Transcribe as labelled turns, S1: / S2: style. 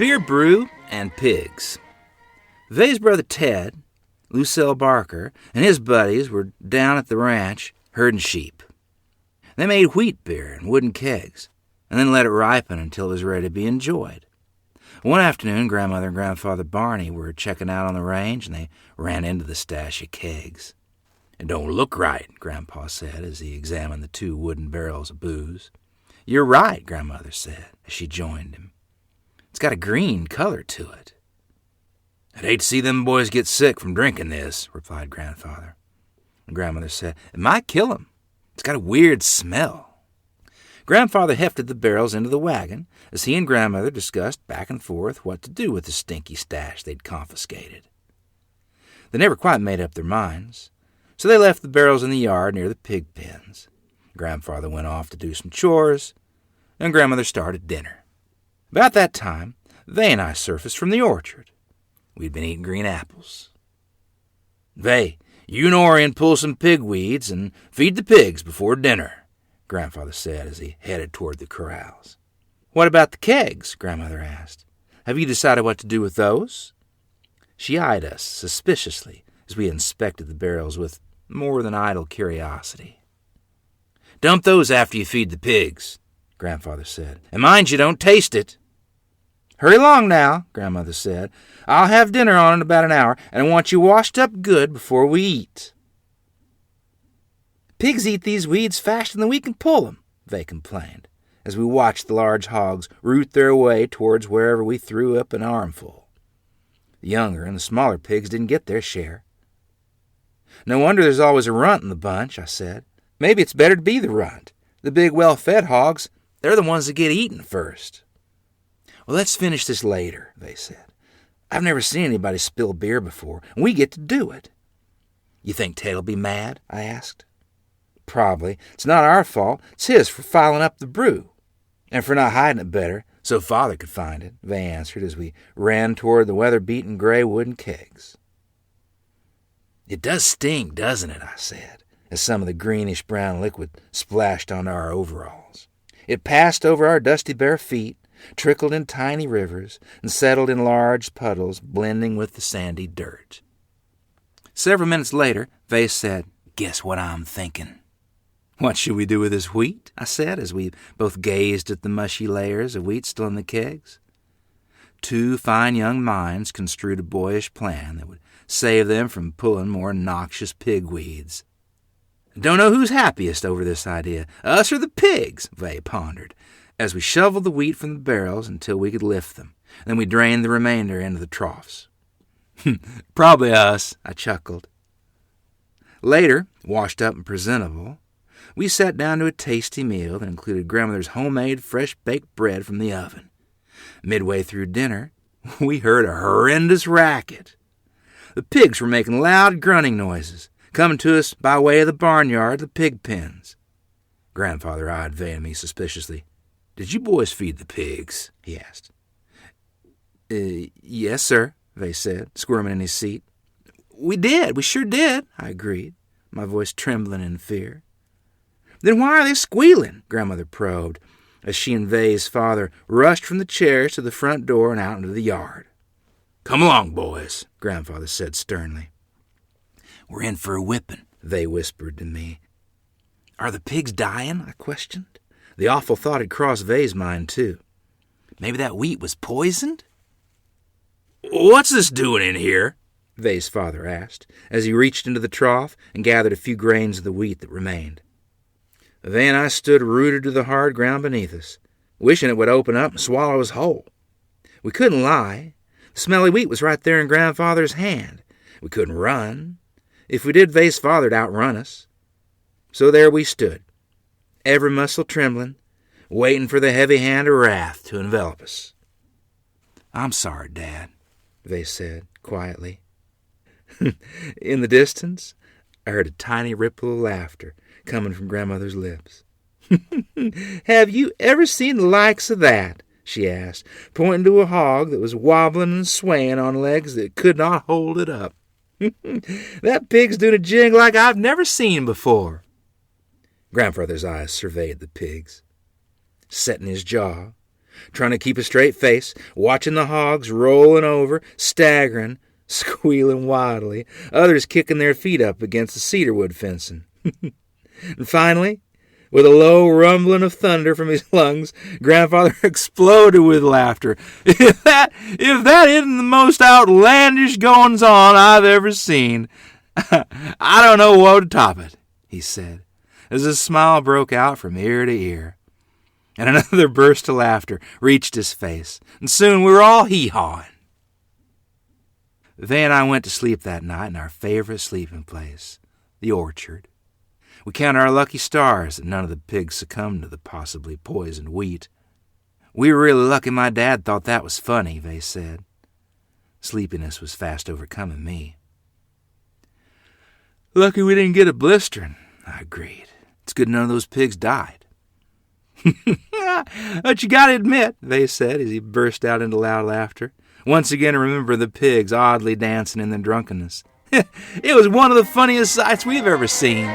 S1: Beer, brew, and pigs. Vay's brother Ted, Lucille Barker, and his buddies were down at the ranch herding sheep. They made wheat beer in wooden kegs, and then let it ripen until it was ready to be enjoyed. One afternoon, Grandmother and Grandfather Barney were checking out on the range, and they ran into the stash of kegs. "It don't look right," Grandpa said as he examined the 2 wooden barrels of booze. "You're right," Grandmother said as she joined him. "It's got a green color to it." "I'd hate to see them boys get sick from drinking this," replied Grandfather. And Grandmother said, "It might kill them. It's got a weird smell." Grandfather hefted the barrels into the wagon as he and Grandmother discussed back and forth what to do with the stinky stash they'd confiscated. They never quite made up their minds, so they left the barrels in the yard near the pig pens. Grandfather went off to do some chores, and Grandmother started dinner. About that time, Vay and I surfaced from the orchard. We'd been eating green apples. "Vay, you and Orion pull some pig weeds and feed the pigs before dinner," Grandfather said as he headed toward the corrals. "What about the kegs?" Grandmother asked. "Have you decided what to do with those?" She eyed us suspiciously as we inspected the barrels with more than idle curiosity. "Dump those after you feed the pigs," Grandfather said. "And mind you don't taste it." "Hurry along now," Grandmother said. "I'll have dinner on in about an hour, and I want you washed up good before we eat." "Pigs eat these weeds faster than we can pull them," Vay complained, as we watched the large hogs root their way towards wherever we threw up an armful. The younger and the smaller pigs didn't get their share. "No wonder there's always a runt in the bunch," I said. "Maybe it's better to be the runt. The big, well-fed hogs, they're the ones that get eaten first." "Well, let's finish this later," Vay said. "I've never seen anybody spill beer before, and we get to do it." "You think Ted'll be mad?" I asked. "Probably. It's not our fault. It's his for filing up the brew. And for not hiding it better, so Father could find it," Vay answered as we ran toward the weather-beaten gray wooden kegs. "It does stink, doesn't it?" I said, as some of the greenish-brown liquid splashed onto our overalls. It passed over our dusty bare feet, trickled in tiny rivers, and settled in large puddles, blending with the sandy dirt. Several minutes later, Vay said, "Guess what I'm thinking?" "What should we do with this wheat?" I said, as we both gazed at the mushy layers of wheat still in the kegs. 2 fine young minds construed a boyish plan that would save them from pulling more noxious pig weeds. "Don't know who's happiest over this idea, us or the pigs," Vay pondered, as we shoveled the wheat from the barrels until we could lift them. Then we drained the remainder into the troughs. "Probably us," I chuckled. Later, washed up and presentable, we sat down to a tasty meal that included Grandmother's homemade fresh-baked bread from the oven. Midway through dinner, we heard a horrendous racket. The pigs were making loud grunting noises, coming to us by way of the barnyard, the pig pens. Grandfather eyed Vay and me suspiciously. "Did you boys feed the pigs?" he asked. "Yes, sir," Vay said, squirming in his seat. We sure did," I agreed, my voice trembling in fear. "Then why are they squealing?" Grandmother probed, as she and Vay's father rushed from the chairs to the front door and out into the yard. "Come along, boys," Grandfather said sternly. "We're in for a whipping," Vay whispered to me. "Are the pigs dying?" I questioned. The awful thought had crossed Vay's mind, too. Maybe that wheat was poisoned? "What's this doing in here?" Vay's father asked, as he reached into the trough and gathered a few grains of the wheat that remained. Vay and I stood rooted to the hard ground beneath us, wishing it would open up and swallow us whole. We couldn't lie. The smelly wheat was right there in Grandfather's hand. We couldn't run. If we did, Vay's father'd outrun us. So there we stood, every muscle trembling, waiting for the heavy hand of wrath to envelop us. "I'm sorry, Dad," Vay said quietly. In the distance, I heard a tiny ripple of laughter coming from Grandmother's lips. "Have you ever seen the likes of that?" she asked, pointing to a hog that was wobbling and swaying on legs that could not hold it up. "That pig's doing a jig like I've never seen before." Grandfather's eyes surveyed the pigs. Setting his jaw, trying to keep a straight face, watching the hogs rolling over, staggering, squealing wildly, others kicking their feet up against the cedarwood fencing. And finally, with a low rumbling of thunder from his lungs, Grandfather exploded with laughter. If that isn't the most outlandish goings-on I've ever seen, I don't know what to top it, he said, as a smile broke out from ear to ear. And another burst of laughter reached his face, and soon we were all hee-hawing. They and I went to sleep that night in our favorite sleeping place, the orchard. We counted our lucky stars that none of the pigs succumbed to the possibly poisoned wheat. We were really lucky my dad thought that was funny, they said. Sleepiness was fast overcoming me. Lucky we didn't get a blistering, I agreed. It's good none of those pigs died. But you gotta admit, they said as he burst out into loud laughter, once again remember the pigs oddly dancing in their drunkenness. It was one of the funniest sights we've ever seen.